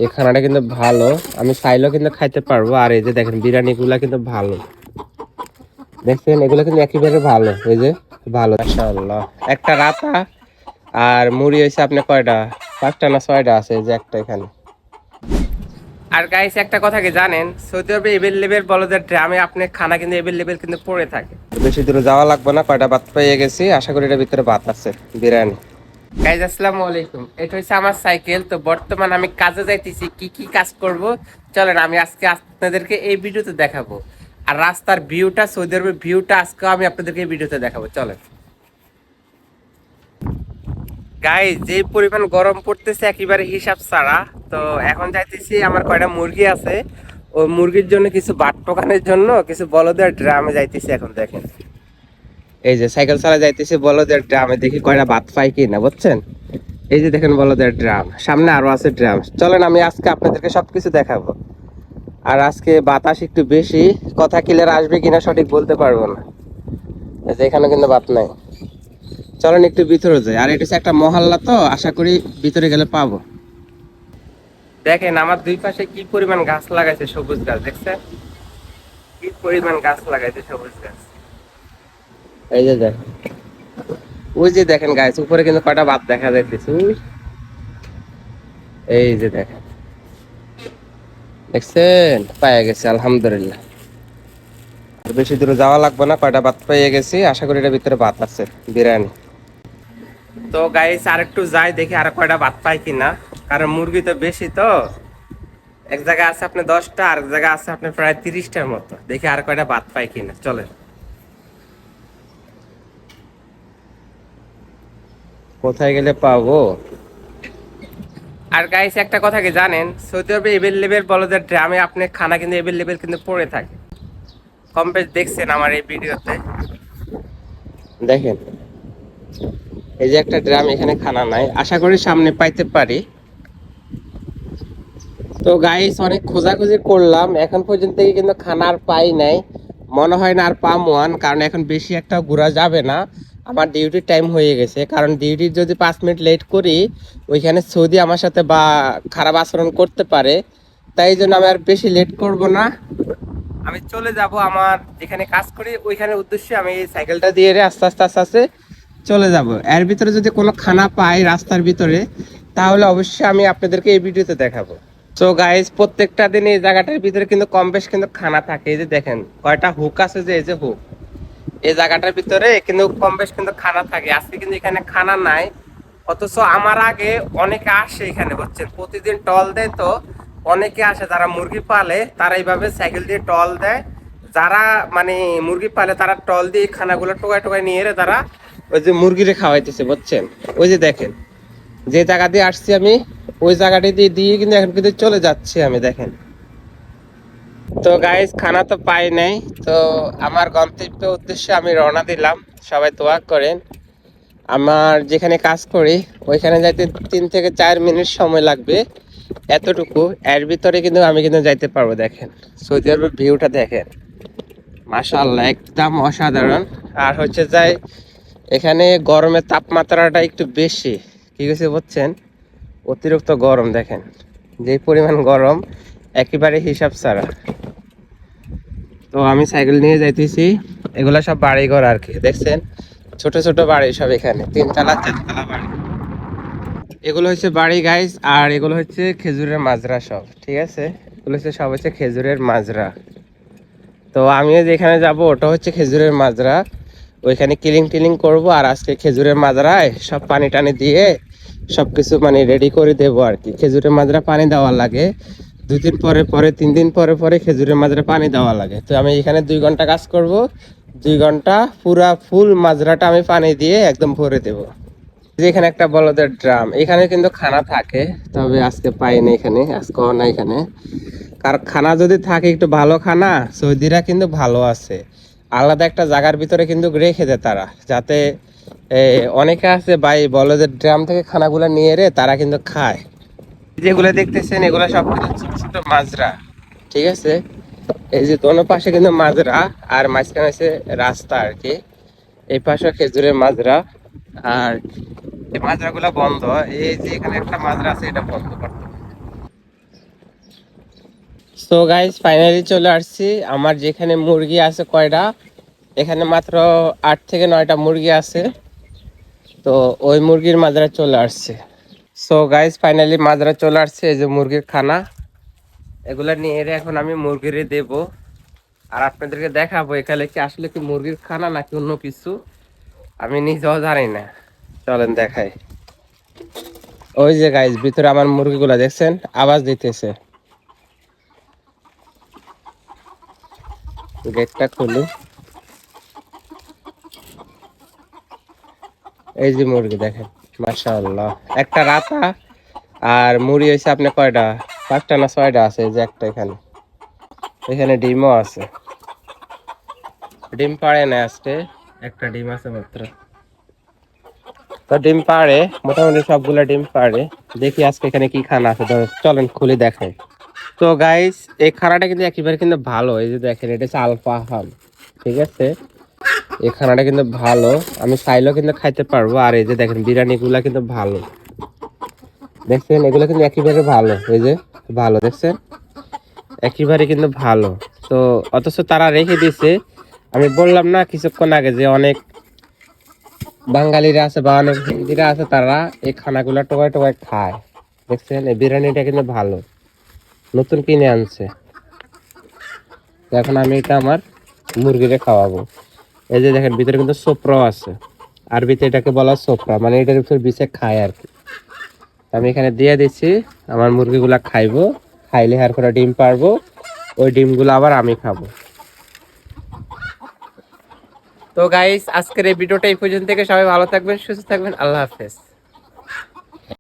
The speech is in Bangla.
এই খানাটা কিন্তু ভালো, আমি চাইলেও কিন্তু খাইতে পারবো। আর এই যে দেখেন বিরিয়ানি গুলা কিন্তু ভালো, দেখছেন এগুলো কিন্তু একেবারে ভালো। এই যে ভালো, মাশাআল্লাহ। একটা রাতা আর মুড়ি হয়েছে আপনি কয়টা, 5টা না 6টা আছে, এই যে একটা এখানে। আর গাইস একটা কথা কি জানেন, সৌদি আরবে এভেলেবেল বলদের ড্রামে আপনি খানা কিন্তু এভেলেবেল কিন্তু পড়ে থাকে। বেশি দূরে যাওয়া লাগবে না, কয়টা ভাত পেয়ে গেছি, আশা করি এটার ভিতরে ভাত আছে, বিরিয়ানি। গাইস আসসালামু আলাইকুম, এটা হচ্ছে আমার সাইকেল। তো বর্তমান আমি কাজে যাইতেছি, কি কি কাজ করব চলেন আমি আজকে আপনাদেরকে এই ভিডিওতে দেখাবো। আর রাস্তার ভিউটা, সৌদি আরবের ভিউটা আজকে আমি আপনাদেরকে এই ভিডিওতে দেখাবো, চলেন। গাইস যে পরিমাণ গরম পড়তেছে একেবারে হিসাব ছাড়া। তো এখন যাইতেছি, আমার কয়টা মুরগি আছে, ওই মুরগির জন্য কিছু বাট টোকানোর জন্য কিছু বলদের ড্রামে যাইতেছি। এখন দেখেন এই যে সাইকেল চালা যাইতেছি বলদের ড্রামে, দেখি কয়টা ভাত পাই কিনা, বুঝছেন। এই যে দেখেন বলদের ড্রাম, সামনে আরো আছে ড্রাম। চলেন আমি আজকে আপনাদেরকে সবকিছু দেখাবো। আর আজকে বাতাস একটু বেশি, কথা ক্লিয়ার আসবে কিনা সঠিক বলতে পারবো না। এই যে এখানে কিন্তু ভাত নাই, চলেন একটু ভিতরে যাই। আর এটা হচ্ছে একটা মহল্লা, তো আশা করি ভিতরে গেলে পাবো। দেখেন আমার দুই পাশে কি পরিমাণ গাছ লাগাইছে, সবুজ গাছ, দেখছেন কি পরিমাণ গাছ লাগাইছে, সবুজ গাছ। এই যে দেখেন, ওই যে দেখেন গাছ উপরে কিন্তু কয়টা ভাত দেখা যাইতেছে, এই যে দেখেন, দেখছেন পাইয়া গেছে আলহামদুলিল্লাহ। আর বেশি দূরে যাওয়া লাগবে না, কয়টা ভাত পেয়ে গেছি, আশা করি এটার ভিতরে ভাত আছে, বিরিয়ানি। তো গাইস আর একটু যাই দেখি আর কয়টা ভাত পাই কিনা, কারণ মুরগি তো বেশি। তো এক জায়গায় আছে আপনি 10টা, আর এক জায়গায় আছে আপনি প্রায় 30টার মতো, দেখি আর কয়টা ভাত পাই কিনা, চলে। কোথায় গেলে পাবো। আর গাইস একটা কথা কি জানেন, সৌদি আরবে এভেলেবেল বলদের ড্রামে আপনি খানা কিন্তু এভেলেবেল কিন্তু পড়ে থাকে। কম বেশ দেখছেন আমার এই ভিডিওতে, দেখেন এই যে একটা ড্রাম, এখানে খানা নাই, আশা করি সামনে পাইতে পারি। তো গাইস অনেক খোঁজাখুঁজি করলাম, এখন পর্যন্ত কিন্তু খানার পাই নাই, মনে হয় না আর পামওয়ান, কারণ এখন বেশি একটা ঘোরা যাবে না। আমার ডিউটির টাইম হয়ে গেছে, কারণ ডিউটির যদি 5 মিনিট লেট করি ওইখানে সৌদি আমার সাথে বা খারাপ আচরণ করতে পারে। তাই জন্য আমি আর বেশি লেট করব না, আমি চলে যাব আমার যেখানে কাজ করি ওইখানে উদ্দেশ্যে। আমি এই সাইকেলটা দিয়ে আস্তে আস্তে আস্তে আস্তে চলে যাব। এর ভিতরে যদি কোনো খানা পাই রাস্তার ভিতরে, তাহলে অবশ্যই আমি আপনাদেরকে এই ভিডিওতে দেখাবো। তো গাইস প্রত্যেকটা দিন এই জায়গাটার ভিতরে কিন্তু কম বেশ কিন্তু খানা থাকে। এই যে দেখেন কয়টা হুক আছে, যে এই যে হুক, এই জায়গাটার ভিতরে কিন্তু কম বেশ কিন্তু খানা থাকে। আজকে কিন্তু এখানে খানা নাই, অথচ আমার আগে অনেকে আসে এখানে, বুঝছেন, প্রতিদিন টল দেয়। তো অনেকে আসে যারা মুরগি পালে, তারা এইভাবে সাইকেল দিয়ে টল দেয়। যারা মানে মুরগি পালে তারা টল দিয়ে খানাগুলো টোকায় টোকায় নিয়ে এলে তারা ওই যে মুরগিরে খাওয়াইতেছে, বুঝছেন। ওই যে দেখেন যে জায়গা দিয়ে আসছি আমি, ওই জায়গাটি দিয়ে দিয়ে কিন্তু এখন কিন্তু চলে যাচ্ছি আমি, দেখেন। তো গাইস খানা তো পাই নাই, তো আমার গন্তব্য উদ্দেশ্যে আমি রওনা দিলাম। সবাই দোয়া করেন। আমার যেখানে কাজ করি ওইখানে যাইতে 3 থেকে 4 মিনিট সময় লাগবে, এতটুকু। এর ভিতরে কিন্তু আমি কিন্তু যাইতে পারবো। দেখেন সৌদি আরবের ভিউটা দেখেন, মাশাআল্লাহ একদম অসাধারণ। আর হচ্ছে যাই এখানে গরমের তাপমাত্রাটা একটু বেশি, ঠিক আছে, বুঝছেন, অতিরিক্ত গরম। দেখেন যে পরিমাণ গরম একেবারে হিসাব ছাড়া। তো আমি সাইকেল নিয়ে যাইতেছি, এগুলা সব বাড়িঘর আর কি, দেখছেন ছোট ছোট বাড়ি সব, এখানে 3 তলা 4 তলা বাড়ি। এগুলো হচ্ছে বাড়ি গাইস, আর এগুলো হচ্ছে খেজুরের মাজরা সব, ঠিক আছে, এগুলো হচ্ছে সব হচ্ছে খেজুরের মাজরা। তো আমিও যেখানে যাব ওটা হচ্ছে খেজুরের মাজরা, ওইখানে কিলিং টিলিং করব। আর আজকে খেজুরের মাজরায় সব পানি টানি দিয়ে সবকিছু মানে রেডি করে দেবো আর কি। খেজুরের মাজরা পানি দেওয়া লাগে 2 দিন পরে পরে, 3 দিন পরে পরে খেজুরের মাজরা পানি দেওয়া লাগে। তো আমি এখানে 2 ঘন্টা কাজ করব, 2 ঘন্টা পুরা ফুল মাজরাটা আমি পানি দিয়ে একদম ভরে দেবো। যেখানে একটা বলদের ড্রাম, এখানে কিন্তু খানা থাকে, তবে আজকে পাইনি এখানে, আজকে না এখানে। কারণ খানা যদি থাকে একটু ভালো খানা, সৌদিরা কিন্তু ভালো আছে, আলাদা একটা জায়গার ভিতরে কিন্তু রেখে দেয় তারা, যাতে অনেকে আছে ভাই বলদের ড্রাম থেকে খানাগুলো নিয়ে রে তারা কিন্তু খায়। যেগুলো দেখতেছেন এগুলো সব কিন্তু ছোট ছোট মাজরা, ঠিক আছে। এই যে দোনো পাশে কিন্তু মাজরা, আর মাঝখানে আছে রাস্তা আর কি। এই পাশে খেজুরের মাজরা, আর এই মাজরা গুলা বন্ধ। এই যে এখানে একটা মাজরা আছে, এটা বন্ধ করতে হবে। সো গাইস ফাইনালি চলে আসছি আমার যেখানে মুরগি আছে কয়টা, এখানে মাত্র 8 থেকে 9টা মুরগি আছে। তো ওই মুরগির মাঝারে চলে আসছে। সো গাইস ফাইনালি মাঝারে চলে আসছে, এই যে মুরগির খানা, এগুলা নিয়ে এরে এখন আমি মুরগিরে দেব। আর আপনাদেরকে দেখাবো এখানে কি আসলে কি মুরগির খানা নাকি অন্য কিছু, আমি নিজেও জানি না। চলেন দেখাই। ওই যে গাইস ভিতরে আমার মুরগিগুলা দেখছেন, আওয়াজ দিতেছে। গেটটা খুলি, এই যে মুরগি দেখেন, মাশাআল্লাহ। একটা রাতা আর মুড়ি হয়েছে আপনি কয়টা, 5টা না 6টা আছে, এই যে একটা এখানে, এখানে ডিমও আছে। ডিম পাড়ে না আজকে, একটা ডিম আছে মাত্র। তো ডিম পাড়ে মোটামুটি সবগুলা ডিম পাড়ে। দেখি আজকে এখানে কি খানা আছে, তো চলেন খুলে দেখাই। তো গাইস এই খানাটা কিন্তু একেবারে কিন্তু ভালো, এই যে দেখেন এটা হচ্ছে আলফা হাম, ঠিক আছে। এই খানাটা কিন্তু ভালো, আমি চাইলেও কিন্তু খাইতে পারবো। আর এই যে দেখেন বিরিয়ানি গুলা কিন্তু ভালো, দেখছেন এগুলো কিন্তু একেবারে ভালো, এই যে ভালো দেখছেন, একেবারে কিন্তু ভালো। তো অথচ তারা রেখে দিছে। আমি বললাম না কিছুক্ষণ আগে যে অনেক বাঙালিরা আছে বা অনেক হিন্দিরা আছে, তারা এই খানাগুলা টোকায় টোকায় খায়। দেখছেন এই বিরিয়ানিটা কিন্তু ভালো, নতুন কিনে আনছে। তো এখন আমি এটা আমার মুরগিরে খাওয়াবো। এই যে দেখেন ভিতরে কিন্তু সোপরাও আছে, আরবিতে এটাকে বলা সোপরা, মানে এটার ভিতরে বিছে খায় আর কি। আমি এখানে দিয়ে দিচ্ছি, আমার মুরগিগুলা খাইবো, খাইলে আর করে ডিম পারবো, ওই ডিমগুলো আবার আমি খাবো। তো গাইস আজকের এই ভিডিওটা এই পর্যন্ত থেকে, সবাই ভালো থাকবেন, সুস্থ থাকবেন, আল্লাহ হাফেজ।